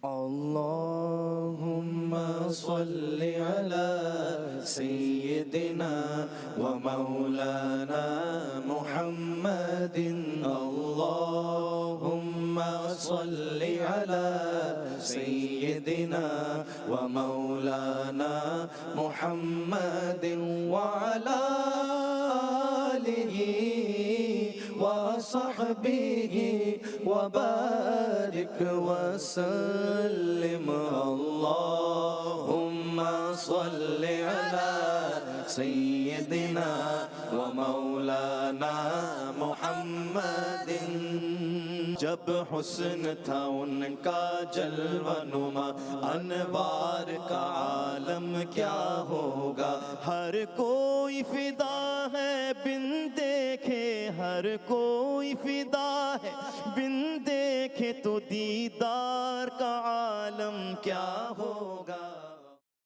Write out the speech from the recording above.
अल्लाहुम्मा सल्लि अला सय्यिदिना व मौलाना मुहम्मदिन अल्लाहुम्मा सल्लि अला सय्यिदिना व मौलाना मुहम्मदिन व अला आलिहि व सहबिहि व बारिक व सल्लिम अल्लाहुम्मा सल्लि अला सय्यिदिना व मौलाना मुहम्मदिन। जब हुस्न था उनका जलवा नुमा, अनवार का आलम क्या होगा। हर कोई फिदा है बिन देखे, हर कोई फिदा है बिन देखे, तो दीदार का आलम क्या होगा।